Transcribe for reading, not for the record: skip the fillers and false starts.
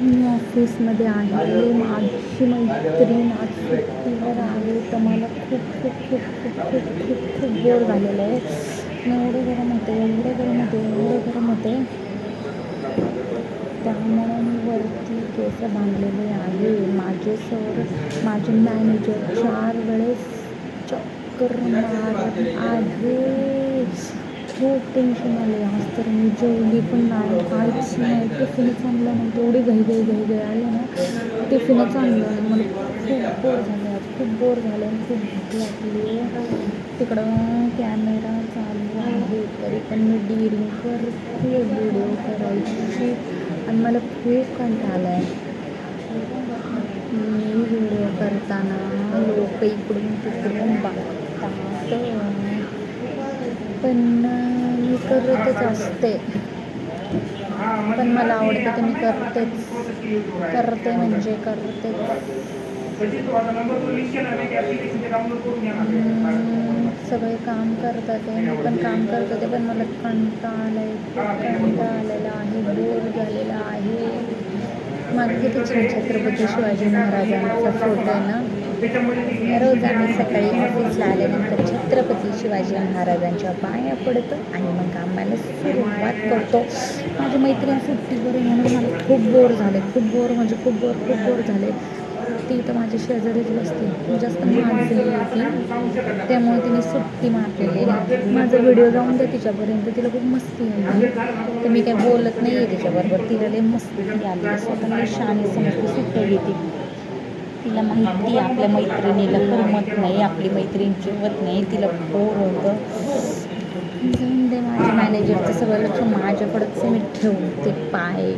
मी ऑफिसमध्ये आहे. माझी मैत्रीण आज सुट्टीवर आहे. तर मला खूप खूप खूप खूप खूप खूप खूप बोर झालेलं आहे. एवढं गरम होते, एवढं गरम होते, एवढं गरम होते. त्यामुळे मी वरती केस बांधलेले आहे. माझे सर, माझे मॅनेजर 4 वेळेस चक्कर मारत आहे. खूप टेन्शन आले. आज तर मी जेवली पण नाही, काहीच नाही. टिफिनच आणलं नाही. तेवढी घाई आले ना, टिफिनच आणलं नाही. मला खूप बोर झाले आज, खूप बोर झाले आणि खूप भूक लागली आहे. तिकडं कॅमेरा चालू आहे तरी पण मी डिरिंग करते व्हिडिओ करायची आणि मला खूप कंटाळा आला आहे. मी व्हिडिओ करताना लोक इकडून तिकडून बघतात, पण मी करतच असते. पण मला आवडतं तर मी करते म्हणजे करते. सगळे काम करतात आहे, मी पण काम करत होते, पण मला कंटाळा आलेला आहे, बोर झालेला आहे. मागे किती छान छत्रपती शिवाजी महाराजांचा फोटो आहे ना. रोज आम्ही सकाळी ऑफिसला आल्यानंतर छत्रपती शिवाजी महाराजांच्या पाया पडतो आणि मग कामाला सुरुवात करतो. माझी मैत्रीण सुट्टीवर आहे म्हणून मला खूप बोर झाले, खूप बोर झाले. ती तर माझ्या शेजारीच बसते, जास्त माजली ती, त्यामुळे तिने सुट्टी मारलेली. माझा व्हिडिओ जाऊन दे तिच्यापर्यंत, तिला खूप मस्ती आली. तर मी काय बोलत नाही आहे तिच्याबरोबर, तिला लई मस्ती आली. स्वतःला शानी समजते, सुट्ट्या घेते. तिला माहिती आपल्या मैत्रिणीला करमत नाही, आपली मैत्रीण जेवत नाही, तिला बोर होतं. जाऊन दे, माझ्या मॅनेजरचं सगळं लक्ष माझ्याकडंच मी ठेवते पाय.